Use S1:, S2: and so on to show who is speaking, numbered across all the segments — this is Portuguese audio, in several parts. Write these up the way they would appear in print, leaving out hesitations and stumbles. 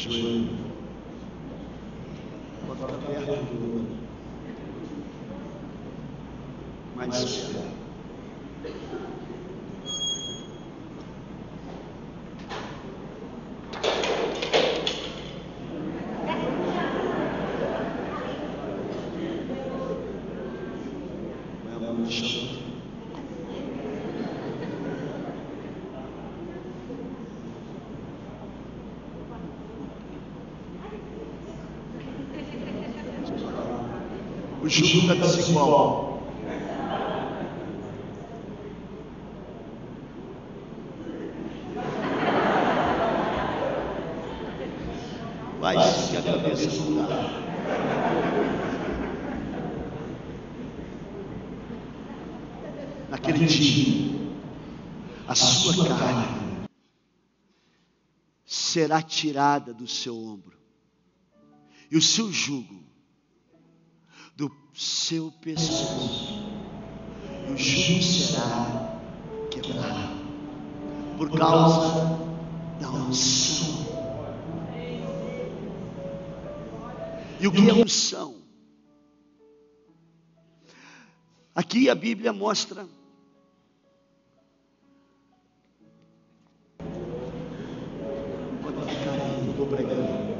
S1: joelho. Pode ficar perto do olho. Mais perto. O jugo está desigual. Vai se a cabeça não dá. Naquele dia, a sua carne será tirada do seu ombro, e o seu jugo do seu pescoço, e o jugo será quebrado, por causa da unção. E o que é unção? Aqui a Bíblia mostra estou pregando.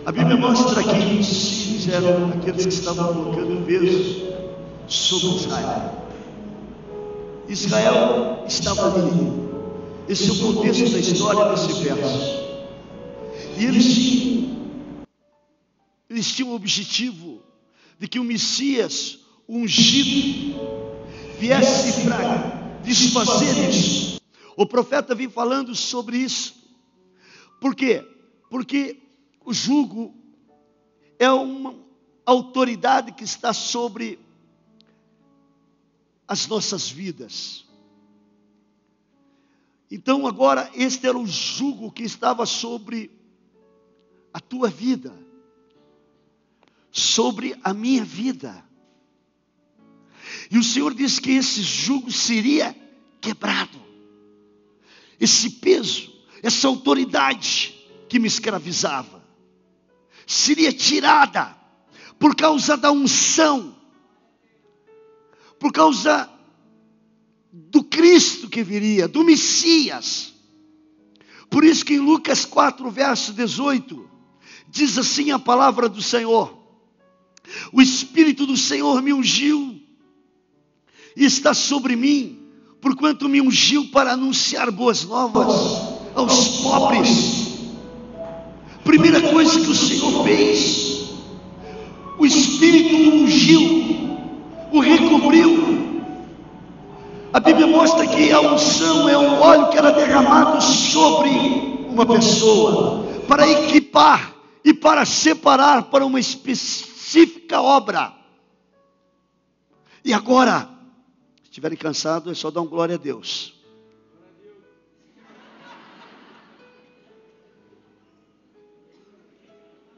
S1: A Bíblia mostra aqui se fizeram aqueles que estavam colocando peso sobre Israel. Israel estava ali. Esse é o contexto da história desse verso. E eles tinham o objetivo de que o Messias ungido viesse para desfazer isso. O profeta vem falando sobre isso. Por quê? Porque o jugo é uma autoridade que está sobre as nossas vidas. Então agora este era o jugo que estava sobre a tua vida, sobre a minha vida. E o Senhor disse que esse jugo seria quebrado. Esse peso, essa autoridade que me escravizava, seria tirada por causa da unção, por causa do Cristo que viria, do Messias. Por isso que em Lucas 4, verso 18, diz assim a palavra do Senhor: o Espírito do Senhor me ungiu e está sobre mim, porquanto me ungiu para anunciar boas novas aos pobres. Primeira coisa que o Senhor fez, o Espírito o ungiu, o recobriu. A Bíblia mostra que a unção é um óleo que era derramado sobre uma pessoa, para equipar e para separar para uma específica obra. E agora, se estiverem cansados, é só dar um glória a Deus.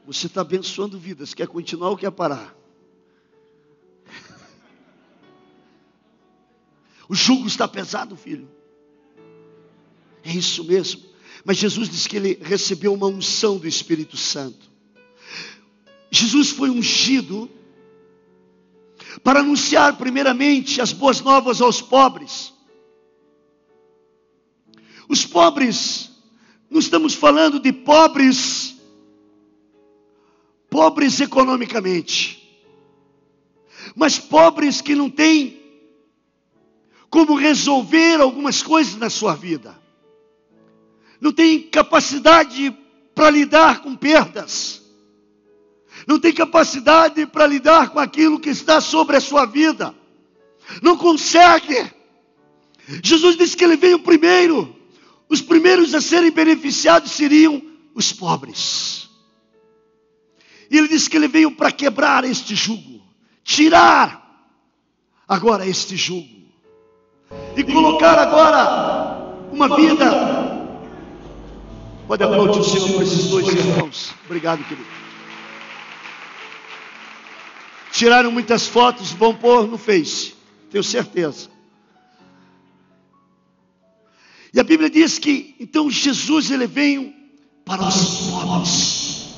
S1: Você está abençoando vidas, quer continuar ou quer parar? O jugo está pesado, filho. É isso mesmo. Mas Jesus disse que ele recebeu uma unção do Espírito Santo. Jesus foi ungido para anunciar primeiramente as boas novas aos pobres. Os pobres, não estamos falando de pobres economicamente, mas pobres que não têm como resolver algumas coisas na sua vida, não tem capacidade para lidar com perdas, não tem capacidade para lidar com aquilo que está sobre a sua vida, não consegue. Jesus disse que ele veio primeiro, os primeiros a serem beneficiados seriam os pobres. E ele disse que ele veio para quebrar este jugo, tirar agora este jugo, e colocar agora uma vida. Pode aplaudir o Senhor por esses dois irmãos. Obrigado, querido. Tiraram muitas fotos, vão pôr no Face, tenho certeza. E a Bíblia diz que então Jesus, ele veio para os pobres.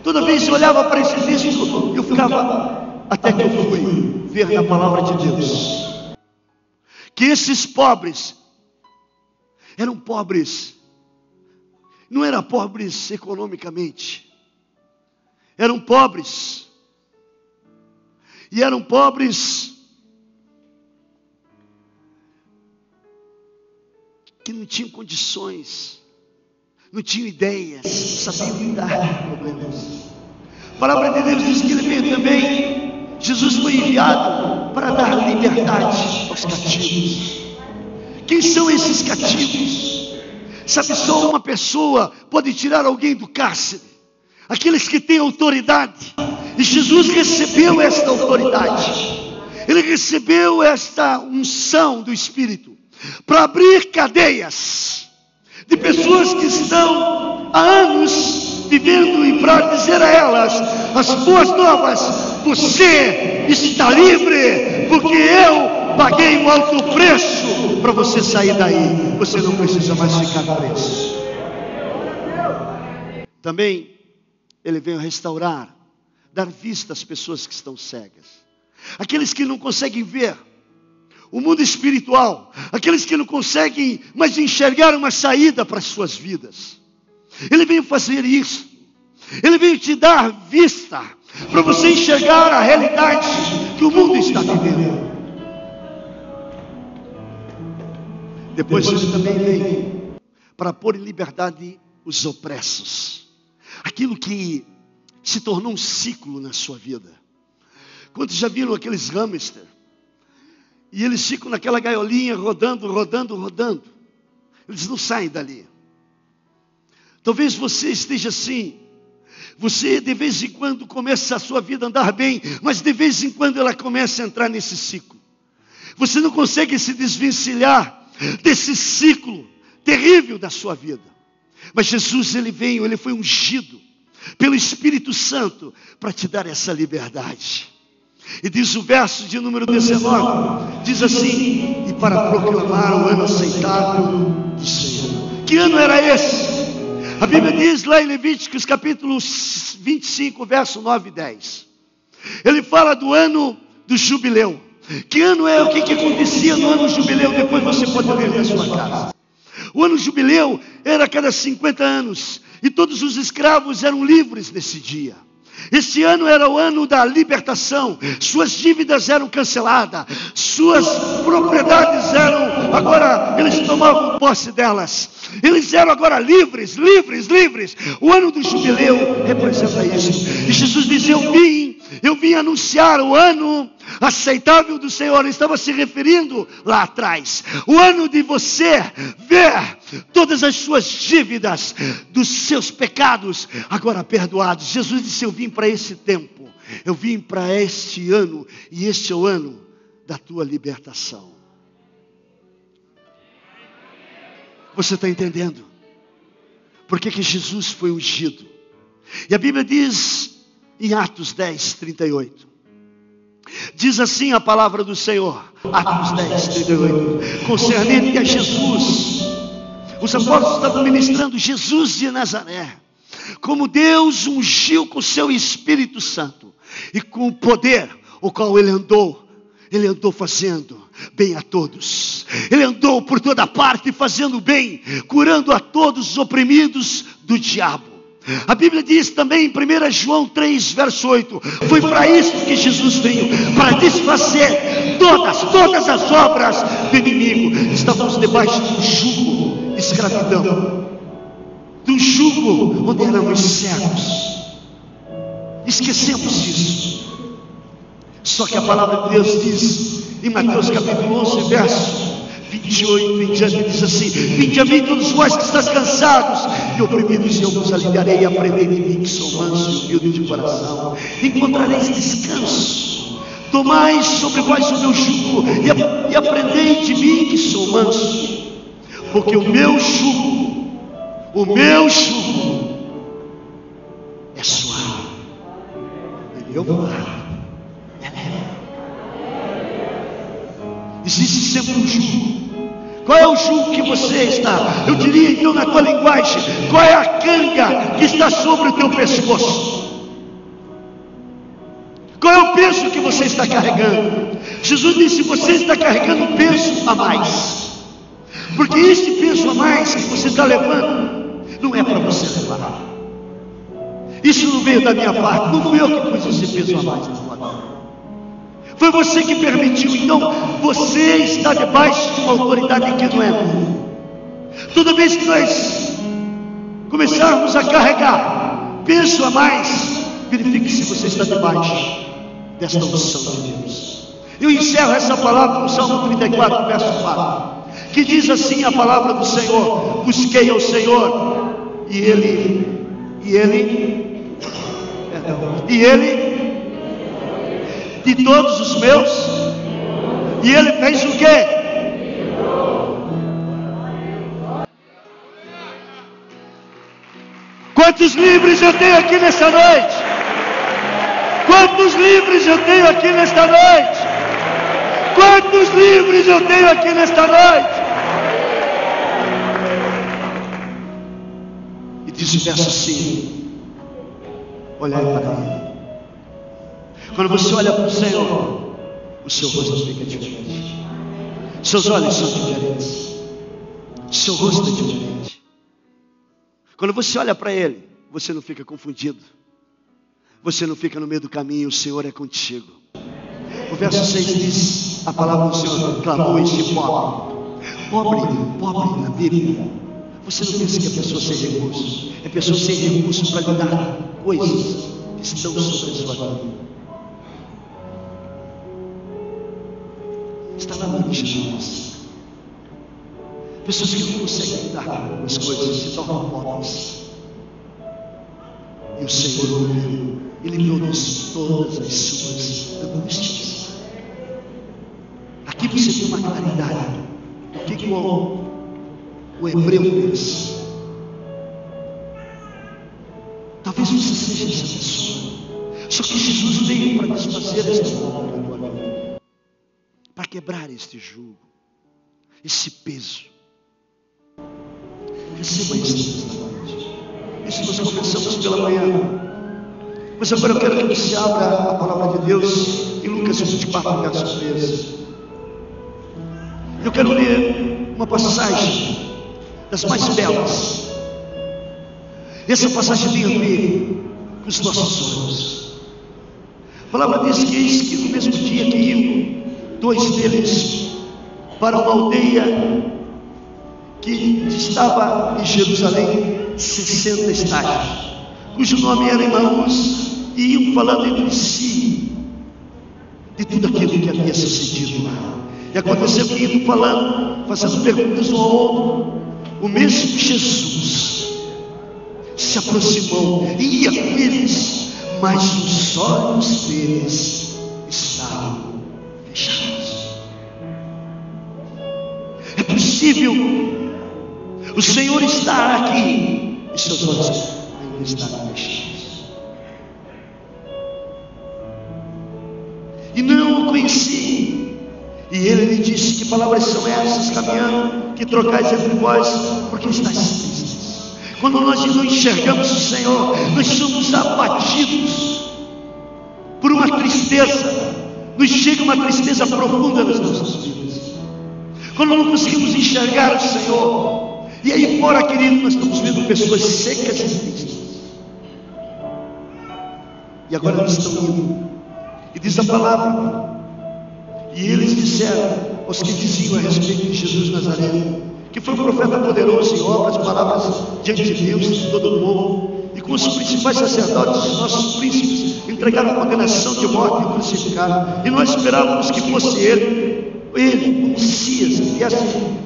S1: Toda vez que eu olhava para esse texto, eu ficava, até que eu fui ver na palavra de Deus, que esses pobres eram pobres, não eram pobres economicamente, eram pobres, e eram pobres que não tinham condições, não tinham ideias, sabiam lidar com problemas. A palavra de Deus diz que ele veio também, Jesus foi enviado para dar liberdade aos cativos. Quem são esses cativos? Sabe, só uma pessoa pode tirar alguém do cárcere, aqueles que têm autoridade. E Jesus recebeu esta autoridade, ele recebeu esta unção do Espírito para abrir cadeias de pessoas que estão há anos vivendo, e para dizer a elas as boas novas: você está livre, porque eu paguei um alto preço para você sair daí, você não precisa mais ficar preso. Também ele veio restaurar, dar vista às pessoas que estão cegas, aqueles que não conseguem ver o mundo espiritual, aqueles que não conseguem mais enxergar uma saída para as suas vidas. Ele veio fazer isso, ele veio te dar vista, para você enxergar a realidade que o mundo está vivendo. Depois ele também veio para pôr em liberdade os opressos, aquilo que se tornou um ciclo na sua vida. Quantos já viram aqueles hamster? E eles ficam naquela gaiolinha rodando, rodando, rodando. Eles não saem dali. Talvez você esteja assim. Você de vez em quando começa a sua vida a andar bem, mas de vez em quando ela começa a entrar nesse ciclo. Você não consegue se desvencilhar desse ciclo terrível da sua vida. Mas Jesus, ele veio, ele foi ungido pelo Espírito Santo para te dar essa liberdade. E diz o verso de número 19, diz assim: e para proclamar o ano aceitável do Senhor. Que ano era esse? A Bíblia diz lá em Levíticos capítulo 25, verso 9 e 10. Ele fala do ano do jubileu. Que ano é? O que acontecia no ano jubileu? Depois você pode ler na sua casa. O ano jubileu era a cada 50 anos. E todos os escravos eram livres nesse dia. Esse ano era o ano da libertação. Suas dívidas eram canceladas, suas propriedades eram, agora eles tomavam posse delas. Eles eram agora livres, livres, livres. O ano do jubileu representa isso. E Jesus diz: eu vim anunciar o ano aceitável do Senhor. Ele estava se referindo lá atrás, o ano de você ver todas as suas dívidas, dos seus pecados agora perdoados. Jesus disse: eu vim para esse tempo, eu vim para este ano, e este é o ano da tua libertação. Você está entendendo? Por que Jesus foi ungido? E a Bíblia diz em Atos 10, 38. Diz assim a palavra do Senhor, Atos 10, 38. Concernente a Jesus, os apóstolos estavam ministrando Jesus de Nazaré, como Deus ungiu com o seu Espírito Santo e com o poder o qual ele andou fazendo bem a todos. Ele andou por toda parte fazendo bem, curando a todos os oprimidos do diabo. A Bíblia diz também em 1 João 3, verso 8, foi para isso que Jesus veio, para desfazer todas as obras do inimigo. Estávamos debaixo de um jugo de escravidão, de um jugo onde éramos cegos. Esquecemos disso. Só que a palavra de Deus diz em Mateus capítulo 11, verso 28 em diante, diz assim: vinde a mim todos vós que estáis cansados e oprimidos, e eu vos aliviarei. Aprendei de mim, que sou manso e humilde de coração, encontrareis descanso. Tomai sobre vós o meu jugo e aprendei de mim, que sou manso, porque o meu jugo é suave, e o meu fardo é leve. Existe sempre um jugo. Qual é o jugo que você está? Eu diria então na tua linguagem, qual é a canga que está sobre o teu pescoço? Qual é o peso que você está carregando? Jesus disse: você está carregando um peso a mais, porque este peso a mais que você está levando não é para você levar. Isso não veio da minha parte, não fui eu que pus esse peso a mais na tua vida. Foi você que permitiu. Então você está debaixo de uma autoridade que não é minha. Toda vez que nós começarmos a carregar peso a mais, verifique se você está debaixo desta unção de Deus. Eu encerro essa palavra no Salmo 34, verso 4, que diz assim a palavra do Senhor: busquei ao Senhor e Ele de todos os meus, e Ele fez o quê? Quantos livres eu tenho aqui nesta noite? Quantos livres eu tenho aqui nesta noite? Quantos livres eu tenho aqui nesta noite? E diz o verso assim: olhai para Ele. Quando você olha para o Senhor, o seu rosto fica diferente. Seus olhos são diferentes. Seu rosto é diferente. Quando você olha para Ele, você não fica confundido. Você não fica no meio do caminho, o Senhor é contigo. O verso 6 diz, a palavra do Senhor clamou este pobre na Bíblia. Você não pensa que é pessoa sem recursos. É pessoa sem recursos para lidar com coisas que estão sobre a sua vida. Está na mão de Jesus. Pessoas que não conseguem lidar com as coisas se tornam pobres. E o Senhor ouviu, Ele livrou-nos todas as suas angústias. Aqui você tem uma claridade do que o hebreu pensa. Talvez você seja essa pessoa. Só que Jesus veio para desfazer esta obra na tua vida, para quebrar este jugo, esse peso. Receba isso nesta noite. Isso nós começamos pela manhã. Mas agora eu quero que você abra a palavra de Deus em Lucas 24, verso 13. Eu quero ler uma passagem das mais belas. Essa passagem tem a ver com os nossos sonhos. A palavra diz que eis que no mesmo dia que iam dois deles para uma aldeia que estava em Jerusalém, 60 estádios, cujo nome era Emaús, e iam falando entre si de tudo aquilo que havia sucedido lá. E aconteceu que iam falando, fazendo perguntas um ao outro, o mesmo Jesus se aproximou e ia com eles, mas os olhos deles estavam fechados. É possível o Senhor estar aqui e seus olhos ainda estarem fechados. E não o conheci. E ele lhe disse: que palavras são essas caminhando, que trocais entre vós, porque estáis tristes? Quando nós não enxergamos o Senhor, nós somos abatidos por uma tristeza. Nos chega uma tristeza profunda nas nossas vidas. Quando não conseguimos enxergar o Senhor, e aí fora, querido, nós estamos vendo pessoas secas e tristes. E agora eles estão indo. E diz a palavra: e eles disseram aos que diziam a respeito de Jesus Nazareno, que foi um profeta poderoso em obras, palavras diante de Deus e de todo o povo, e com os principais sacerdotes e nossos príncipes entregaram a condenação de morte e crucificaram. E nós esperávamos que fosse ele, o Messias, que viesse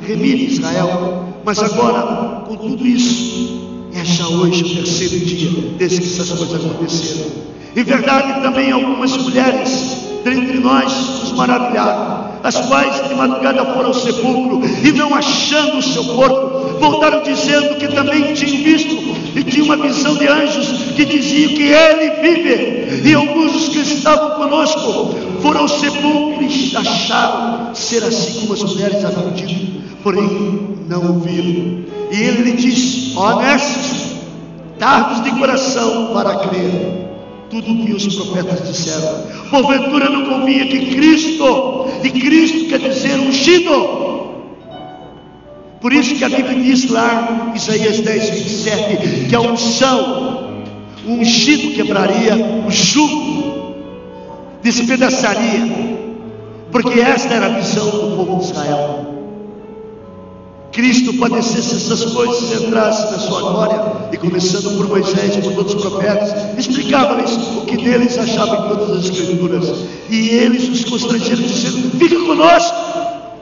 S1: remir Israel. Mas agora, com tudo isso, é já hoje o terceiro dia desde que essas coisas aconteceram. Em verdade, também algumas mulheres dentre nós os maravilharam, as quais de madrugada foram ao sepulcro, e não achando o seu corpo, voltaram dizendo que também tinham visto, e tinha uma visão de anjos que diziam que ele vive. E alguns dos que estavam conosco foram ao sepulcro e acharam ser assim como as mulheres haviam dito, porém não o viram. E ele lhe disse: honestos, tardos de coração para crer tudo o que os profetas disseram, porventura não convinha que Cristo, e Cristo quer dizer ungido. Por isso que a Bíblia diz lá em Isaías 10:27, que a unção, o ungido quebraria o jugo, despedaçaria, porque esta era a visão do povo de Israel. Cristo padecesse essas coisas, entrasse na sua glória, e começando por Moisés, por todos os profetas, explicava-lhes o que deles achavam em todas as escrituras, e eles os constrangeram dizendo: fica conosco,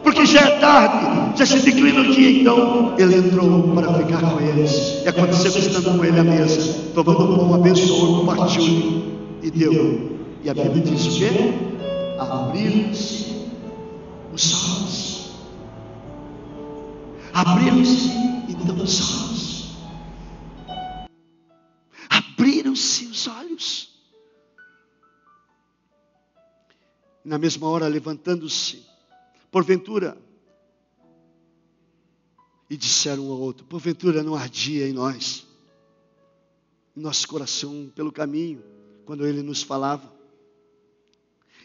S1: porque já é tarde, já se declina o dia. Então ele entrou para ficar com eles, e aconteceu que, estando com ele à mesa, tomando o pão, abençoou, partiu e deu. E a Bíblia diz o quê? Abriram-se os olhos. Abriram-se então os olhos. Abriram-se os olhos. Na mesma hora, levantando-se, porventura, e disseram um ao outro: porventura não ardia em nós, em nosso coração, pelo caminho, quando ele nos falava?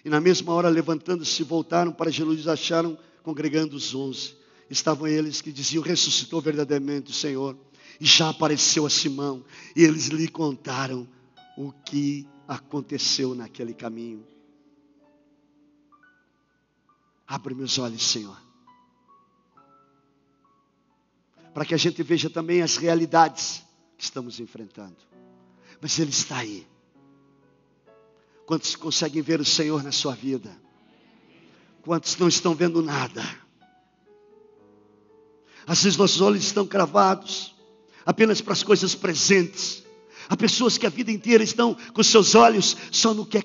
S1: E na mesma hora, levantando-se, voltaram para Jerusalém, acharam congregando os 11. Estavam eles que diziam: ressuscitou verdadeiramente o Senhor, e já apareceu a Simão. E eles lhe contaram o que aconteceu naquele caminho. Abre meus olhos, Senhor, para que a gente veja também as realidades que estamos enfrentando. Mas Ele está aí. Quantos conseguem ver o Senhor na sua vida? Quantos não estão vendo nada? Às vezes nossos olhos estão cravados apenas para as coisas presentes. Há pessoas que a vida inteira estão com seus olhos só no que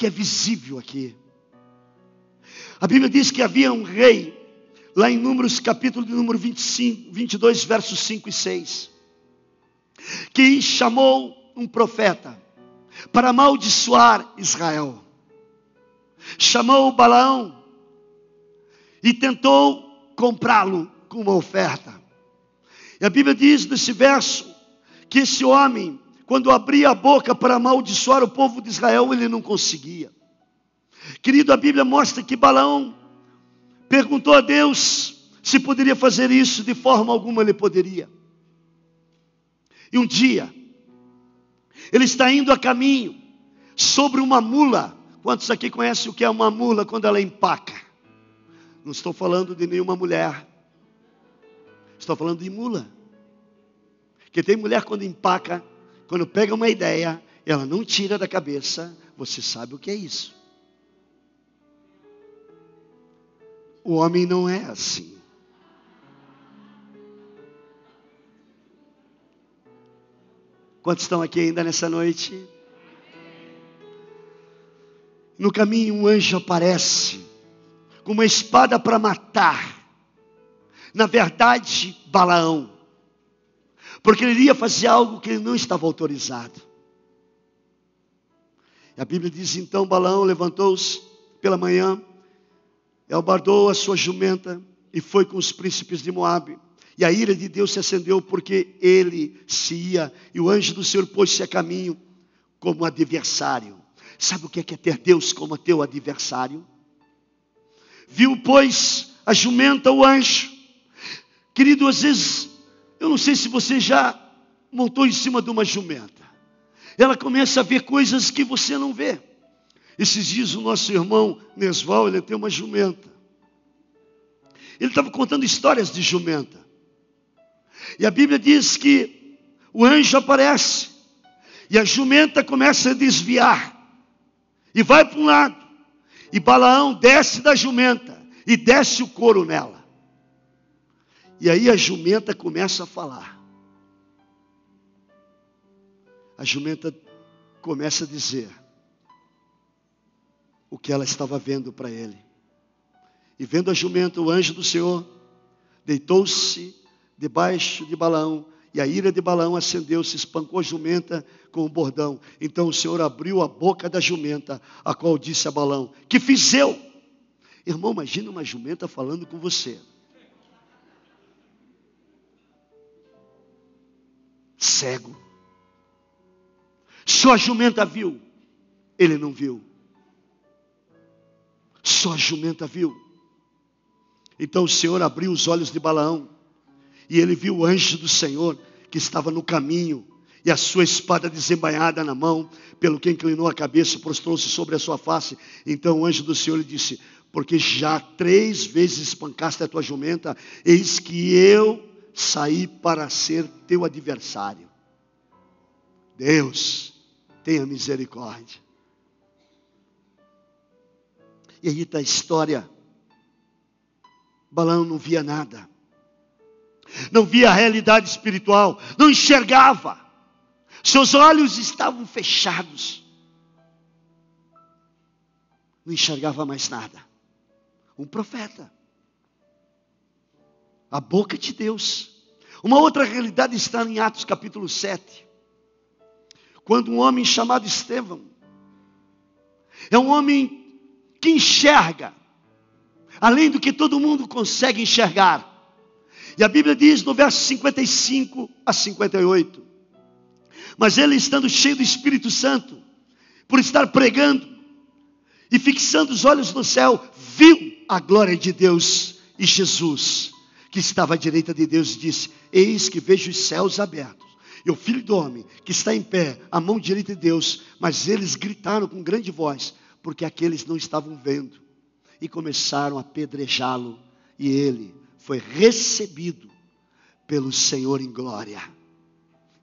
S1: é visível aqui. A Bíblia diz que havia um rei, lá em Números, capítulo de número 22, versos 5 e 6, que chamou um profeta para amaldiçoar Israel. Chamou Balaão e tentou comprá-lo com uma oferta. E a Bíblia diz nesse verso que esse homem, quando abria a boca para amaldiçoar o povo de Israel, ele não conseguia. Querido, a Bíblia mostra que Balaão perguntou a Deus se poderia fazer isso. De forma alguma ele poderia. E um dia ele está indo a caminho sobre uma mula. Quantos aqui conhecem o que é uma mula quando ela empaca? Não estou falando de nenhuma mulher. Estou falando de mula. Porque tem mulher quando empaca, quando pega uma ideia, ela não tira da cabeça. Você sabe o que é isso. O homem não é assim. Quantos estão aqui ainda nessa noite? No caminho um anjo aparece com uma espada para matar. Na verdade, Balaão, porque ele iria fazer algo que ele não estava autorizado. E a Bíblia diz: então Balaão levantou-se pela manhã, albardou a sua jumenta e foi com os príncipes de Moabe. E a ira de Deus se acendeu, porque ele se ia, e o anjo do Senhor pôs-se a caminho como adversário. Sabe o que é ter Deus como teu adversário? Viu, pois, a jumenta, o anjo. Querido, às vezes, eu não sei se você já montou em cima de uma jumenta. Ela começa a ver coisas que você não vê. Esses dias o nosso irmão Nesval, ele tem uma jumenta. Ele estava contando histórias de jumenta. E a Bíblia diz que o anjo aparece. E a jumenta começa a desviar. E vai para um lado. E Balaão desce da jumenta. E desce o couro nela. E aí a jumenta começa a falar. A jumenta começa a dizer: o que ela estava vendo para ele. E vendo a jumenta, o anjo do Senhor deitou-se debaixo de Balaão, e a ira de Balaão acendeu-se, espancou a jumenta com o bordão. Então o Senhor abriu a boca da jumenta, a qual disse a Balaão: que fiz eu? Irmão, imagina uma jumenta falando com você. Cego. Só a jumenta viu, ele não viu. Só a jumenta viu. Então o Senhor abriu os olhos de Balaão, e ele viu o anjo do Senhor que estava no caminho, e a sua espada desembainhada na mão, pelo que inclinou a cabeça e prostrou-se sobre a sua face. Então o anjo do Senhor lhe disse: porque já 3 vezes espancaste a tua jumenta, eis que eu saí para ser teu adversário. Deus, tenha misericórdia. E aí está a história. Balaão não via nada. Não via a realidade espiritual. Não enxergava. Seus olhos estavam fechados. Não enxergava mais nada. Um profeta. A boca de Deus. Uma outra realidade está em Atos capítulo 7. Quando um homem chamado Estevão, é um homem que enxerga, além do que todo mundo consegue enxergar. E a Bíblia diz no verso 55 a 58, mas ele, estando cheio do Espírito Santo, por estar pregando e fixando os olhos no céu, viu a glória de Deus e Jesus, que estava à direita de Deus, e disse: eis que vejo os céus abertos, e o Filho do Homem que está em pé, à mão direita de Deus. Mas eles gritaram com grande voz, porque aqueles não estavam vendo, e começaram a apedrejá-lo, e ele foi recebido pelo Senhor em glória,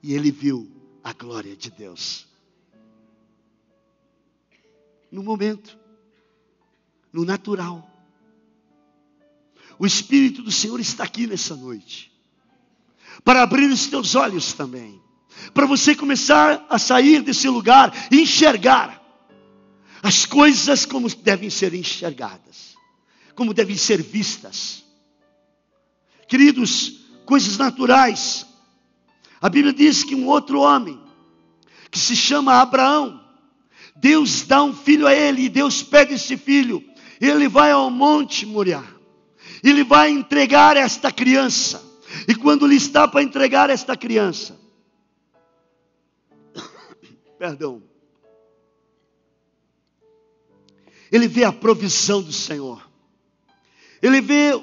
S1: e ele viu a glória de Deus. No momento, no natural, o Espírito do Senhor está aqui nessa noite, para abrir os teus olhos também, para você começar a sair desse lugar e enxergar as coisas como devem ser enxergadas, como devem ser vistas. Queridos, coisas naturais. A Bíblia diz que um outro homem, que se chama Abraão, Deus dá um filho a ele, e Deus pega esse filho, ele vai ao monte Moriá, ele vai entregar esta criança, e quando ele está para entregar esta criança, ele vê a provisão do Senhor, ele vê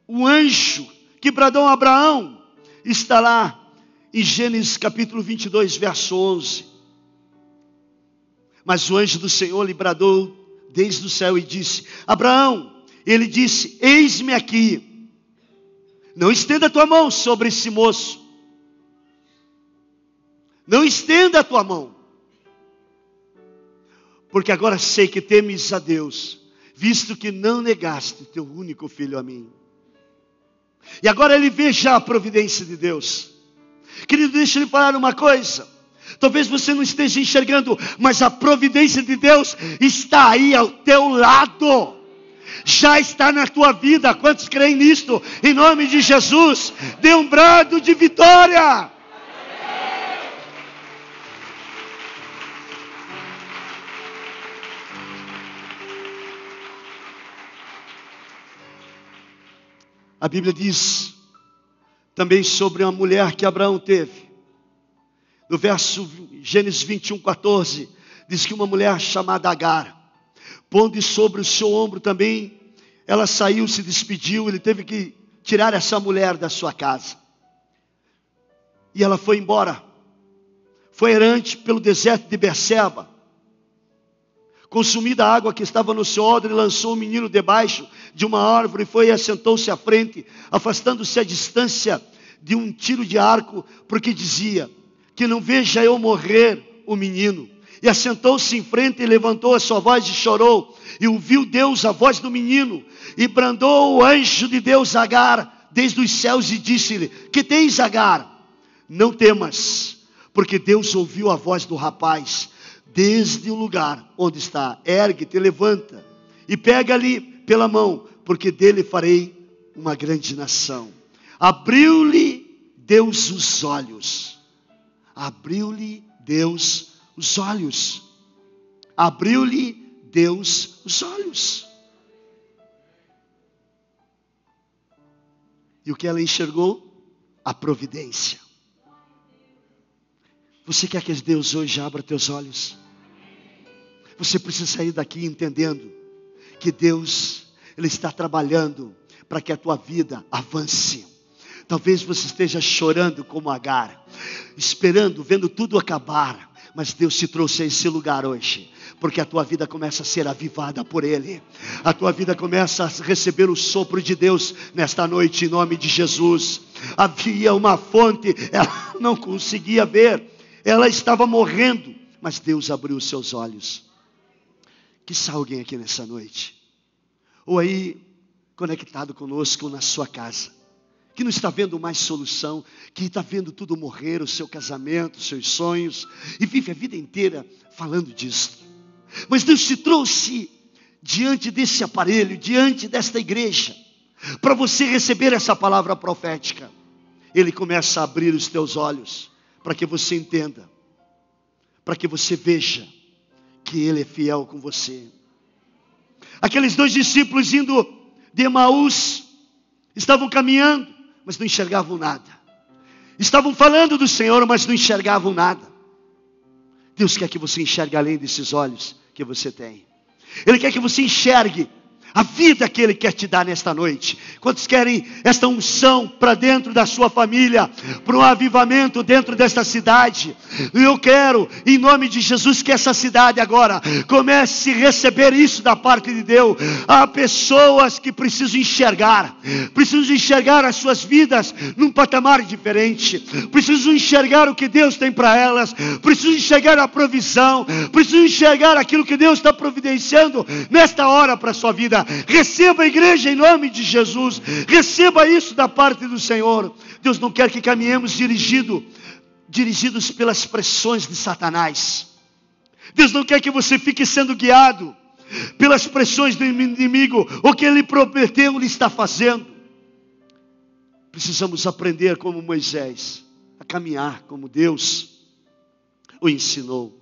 S1: o anjo que bradou a Abraão, está lá em Gênesis capítulo 22, verso 11. Mas o anjo do Senhor lhe bradou desde o céu e disse: Abraão, ele disse: eis-me aqui, não estenda a tua mão sobre esse moço, não estenda a tua mão, porque agora sei que temes a Deus, visto que não negaste teu único filho a mim. E agora ele vê já a providência de Deus. Querido, deixa eu lhe falar uma coisa. Talvez você não esteja enxergando, mas a providência de Deus está aí ao teu lado. Já está na tua vida. Quantos creem nisto? Em nome de Jesus, dê um brado de vitória. A Bíblia diz também sobre uma mulher que Abraão teve. No verso Gênesis 21, 14, diz que uma mulher chamada Agar, pondo sobre o seu ombro também, ela saiu, se despediu, ele teve que tirar essa mulher da sua casa. E ela foi embora. Foi errante pelo deserto de Berseba. Consumida a água que estava no seu odre, lançou o menino debaixo de uma árvore e foi e assentou-se à frente, afastando-se a distância de um tiro de arco, porque dizia: que não veja eu morrer o menino. E assentou-se em frente e levantou a sua voz e chorou. E ouviu Deus a voz do menino. E brandou o anjo de Deus a Agar desde os céus e disse-lhe: que tens, Agar? Não temas, porque Deus ouviu a voz do rapaz. desde o lugar onde está, ergue-te, levanta, e pega-lhe pela mão, porque dele farei uma grande nação. Abriu-lhe Deus os olhos. Abriu-lhe Deus os olhos. Abriu-lhe Deus os olhos. E o que ela enxergou? A providência. Você quer que Deus hoje abra teus olhos? Você precisa sair daqui entendendo que Deus, Ele está trabalhando para que a tua vida avance. Talvez você esteja chorando como Agar, esperando, vendo tudo acabar. Mas Deus te trouxe a esse lugar hoje, porque a tua vida começa a ser avivada por Ele. A tua vida começa a receber o sopro de Deus nesta noite, em nome de Jesus. Havia uma fonte, ela não conseguia ver, ela estava morrendo, mas Deus abriu os seus olhos. Quizá alguém aqui nessa noite, ou aí conectado conosco na sua casa, que não está vendo mais solução, que está vendo tudo morrer, o seu casamento, os seus sonhos, e vive a vida inteira falando disso. Mas Deus te trouxe diante desse aparelho, diante desta igreja, para você receber essa palavra profética. Ele começa a abrir os teus olhos, para que você entenda, para que você veja que Ele é fiel com você. Aqueles 2 discípulos indo de Emaús, estavam caminhando, mas não enxergavam nada. Estavam falando do Senhor, mas não enxergavam nada. Deus quer que você enxergue além desses olhos que você tem. Ele quer que você enxergue a vida que Ele quer te dar nesta noite. Quantos querem esta unção para dentro da sua família, para um avivamento dentro desta cidade? Eu quero, em nome de Jesus, que essa cidade agora comece a receber isso da parte de Deus. Há pessoas que precisam enxergar as suas vidas num patamar diferente, precisam enxergar o que Deus tem para elas, precisam enxergar a provisão, precisam enxergar aquilo que Deus está providenciando nesta hora para a sua vida. Receba a igreja em nome de Jesus. Receba isso da parte do Senhor. Deus não quer que caminhemos dirigidos pelas pressões de Satanás. Deus não quer que você fique sendo guiado pelas pressões do inimigo. O que Ele prometeu, Ele está fazendo. Precisamos aprender como Moisés, a caminhar como Deus o ensinou.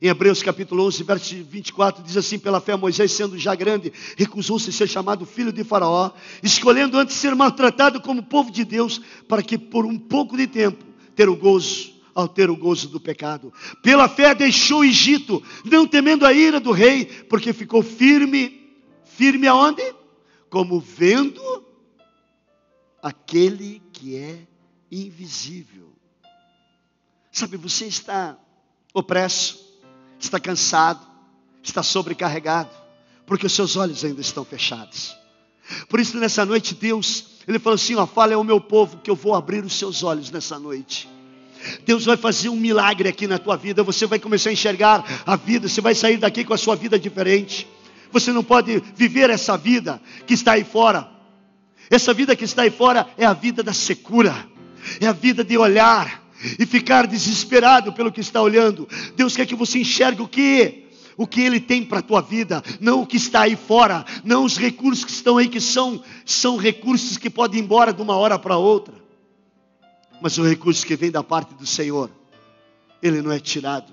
S1: Em Hebreus capítulo 11, verso 24, diz assim: pela fé Moisés, sendo já grande, recusou-se ser chamado filho de Faraó, escolhendo antes ser maltratado como povo de Deus, para que por um pouco de tempo ter o gozo do pecado. Pela fé deixou o Egito, não temendo a ira do rei, porque ficou firme aonde? Como vendo aquele que é invisível. Sabe, você está opresso, está cansado, está sobrecarregado, porque os seus olhos ainda estão fechados. Por isso nessa noite Deus, Ele falou assim: fala ao meu povo que eu vou abrir os seus olhos nessa noite. Deus vai fazer um milagre aqui na tua vida. Você vai começar a enxergar a vida. Você vai sair daqui com a sua vida diferente. Você não pode viver essa vida que está aí fora. Essa vida que está aí fora é a vida da secura, é a vida de olhar e ficar desesperado pelo que está olhando. Deus quer que você enxergue o que Ele tem para a tua vida, não o que está aí fora, não os recursos que estão aí, que são recursos que podem ir embora de uma hora para outra, mas o recurso que vem da parte do Senhor, ele não é tirado.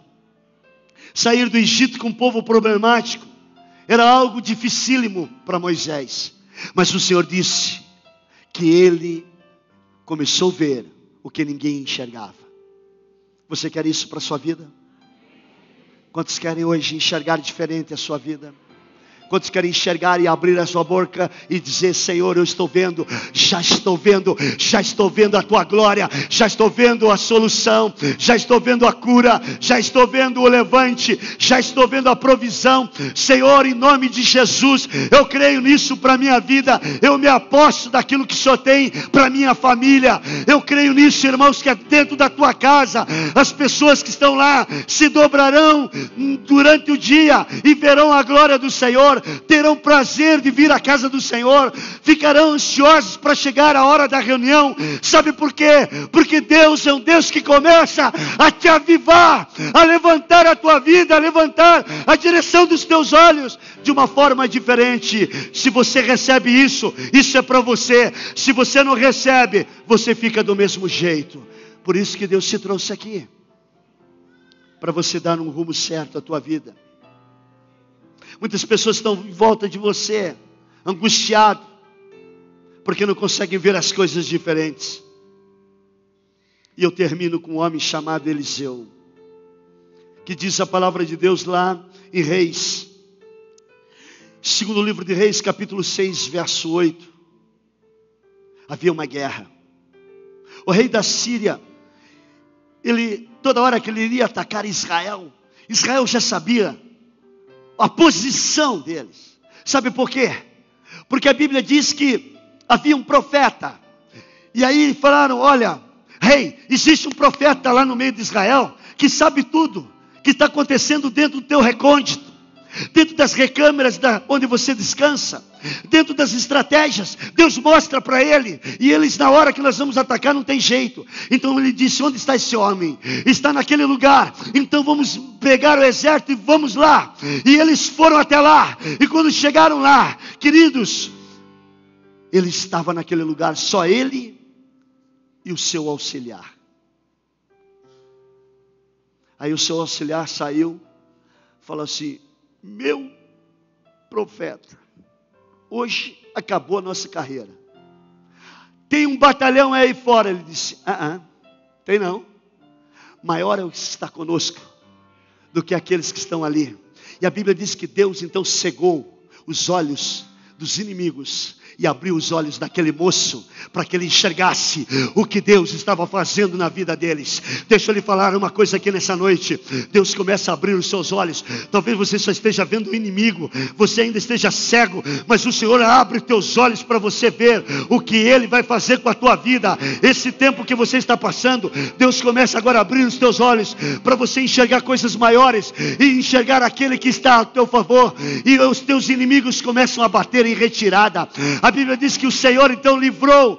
S1: Sair do Egito com um povo problemático era algo dificílimo para Moisés, mas o Senhor disse que ele começou a ver o que ninguém enxergava. Você quer isso para a sua vida? Quantos querem hoje enxergar diferente a sua vida? Quantos querem enxergar e abrir a sua boca e dizer: Senhor, eu estou vendo, já estou vendo a tua glória, já estou vendo a solução, já estou vendo a cura, já estou vendo o levante, já estou vendo a provisão. Senhor, em nome de Jesus, eu creio nisso para a minha vida, eu me aposto daquilo que o Senhor tem para a minha família. Eu creio nisso, irmãos, que dentro da tua casa, as pessoas que estão lá se dobrarão durante o dia e verão a glória do Senhor. Senhor terão prazer de vir à casa do Senhor, ficarão ansiosos para chegar a hora da reunião. Sabe por quê? Porque Deus é um Deus que começa a te avivar, a levantar a tua vida, a levantar a direção dos teus olhos de uma forma diferente. Se você recebe isso, isso é para você. Se você não recebe, você fica do mesmo jeito. Por isso que Deus te trouxe aqui, para você dar um rumo certo à tua vida. Muitas pessoas estão em volta de você, angustiado, porque não conseguem ver as coisas diferentes. E eu termino com um homem chamado Eliseu, que diz a palavra de Deus lá em Reis, segundo livro de Reis, capítulo 6, verso 8. Havia uma guerra. O rei da Síria, toda hora que ele iria atacar Israel, Israel já sabia a posição deles. Sabe por quê? Porque a Bíblia diz que havia um profeta. E aí falaram: olha, rei, existe um profeta lá no meio de Israel que sabe tudo que está acontecendo dentro do teu recôndito, dentro das recâmeras onde você descansa, dentro das estratégias. Deus mostra para ele, e eles, na hora que nós vamos atacar, não tem jeito. Então ele disse: onde está esse homem? Está naquele lugar. Então vamos pegar o exército e vamos lá. E eles foram até lá, e quando chegaram lá, queridos, ele estava naquele lugar, só ele e o seu auxiliar. Aí o seu auxiliar saiu, falou assim: meu profeta, hoje acabou a nossa carreira. Tem um batalhão aí fora. Ele disse: tem não. Maior é o que está conosco do que aqueles que estão ali. E a Bíblia diz que Deus então cegou os olhos dos inimigos e abriu os olhos daquele moço, para que ele enxergasse o que Deus estava fazendo na vida deles. Deixa eu lhe falar uma coisa aqui nessa noite. Deus começa a abrir os seus olhos. Talvez você só esteja vendo o inimigo, você ainda esteja cego, mas o Senhor abre os teus olhos para você ver o que Ele vai fazer com a tua vida. Esse tempo que você está passando, Deus começa agora a abrir os teus olhos, para você enxergar coisas maiores, e enxergar aquele que está a teu favor, e os teus inimigos começam a bater em retirada. A Bíblia diz que o Senhor então livrou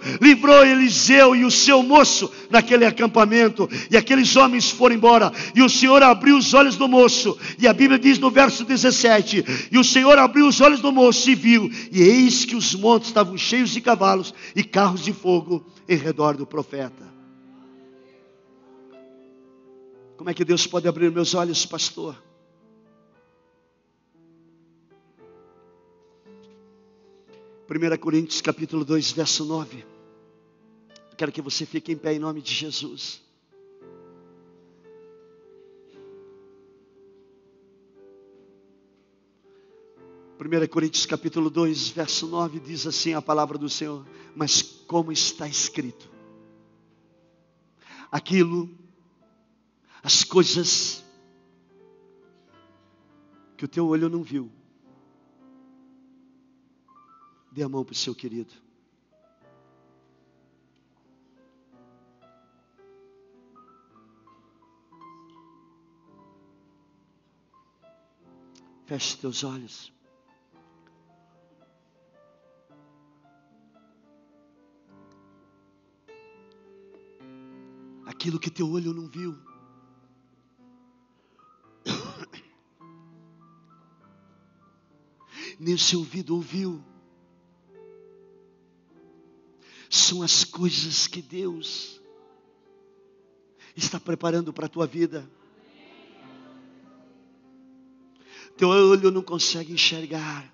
S1: Eliseu e o seu moço naquele acampamento, e aqueles homens foram embora, e o Senhor abriu os olhos do moço, e a Bíblia diz no verso 17, e o Senhor abriu os olhos do moço e viu, e eis que os montes estavam cheios de cavalos e carros de fogo em redor do profeta. Como é que Deus pode abrir meus olhos, pastor? 1 Coríntios capítulo 2, verso 9. Quero que você fique em pé em nome de Jesus. Primeira Coríntios capítulo 2, verso 9, diz assim a palavra do Senhor: mas como está escrito, as coisas que o teu olho não viu, dê a mão para o seu querido. Feche teus olhos. Aquilo que teu olho não viu, nem o seu ouvido ouviu, são as coisas que Deus está preparando para a tua vida. Teu olho não consegue enxergar,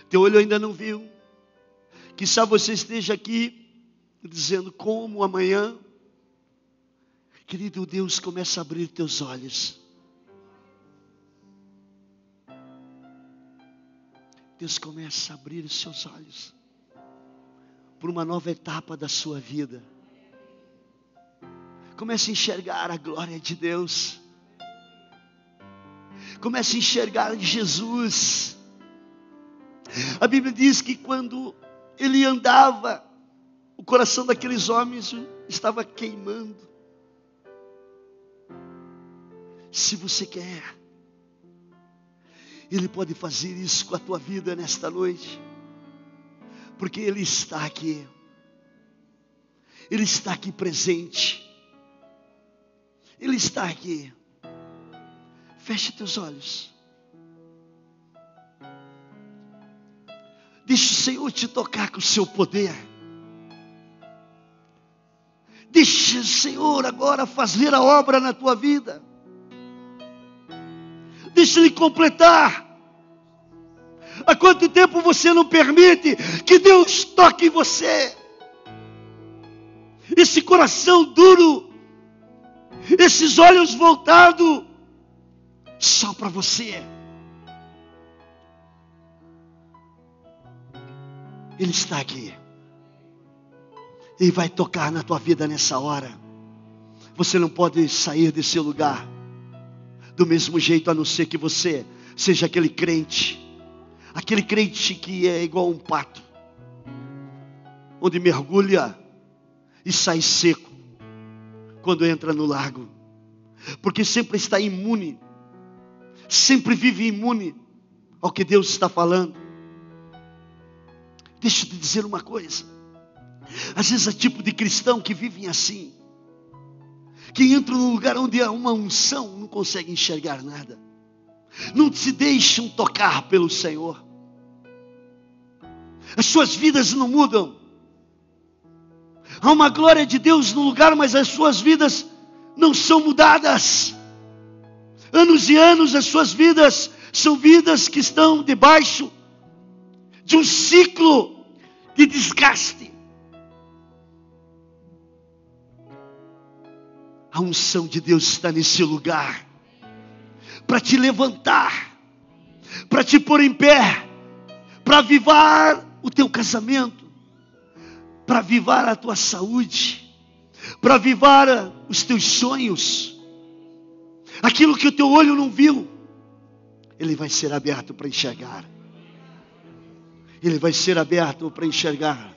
S1: teu olho ainda não viu. Quizá você esteja aqui dizendo: como amanhã? Querido, Deus começa a abrir teus olhos. Deus começa a abrir os seus olhos por uma nova etapa da sua vida. Comece a enxergar a glória de Deus. Comece a enxergar Jesus. A Bíblia diz que quando ele andava, o coração daqueles homens estava queimando. Se você quer Ele pode fazer isso com a tua vida nesta noite, porque Ele está aqui. Ele está aqui presente. Ele está aqui. Feche teus olhos. Deixa o Senhor te tocar com o seu poder. Deixa o Senhor agora fazer a obra na tua vida. Deixa Ele completar. Há quanto tempo você não permite que Deus toque em você? Esse coração duro, esses olhos voltados só para você. Ele está aqui. Ele vai tocar na tua vida nessa hora. Você não pode sair desse lugar do mesmo jeito, a não ser que você seja aquele crente que é igual um pato, onde mergulha e sai seco quando entra no lago, porque sempre está imune, sempre vive imune ao que Deus está falando. Deixa eu te dizer uma coisa. Às vezes há tipo de cristão que vivem assim, que entram num lugar onde há uma unção, não conseguem enxergar nada, não se deixam tocar pelo Senhor. As suas vidas não mudam. Há uma glória de Deus no lugar, mas as suas vidas não são mudadas. Anos e anos as suas vidas são vidas que estão debaixo de um ciclo de desgaste. A unção de Deus está nesse lugar para te levantar, para te pôr em pé, para avivar o teu casamento, para avivar a tua saúde, para avivar os teus sonhos. Aquilo que o teu olho não viu, ele vai ser aberto para enxergar. Ele vai ser aberto para enxergar.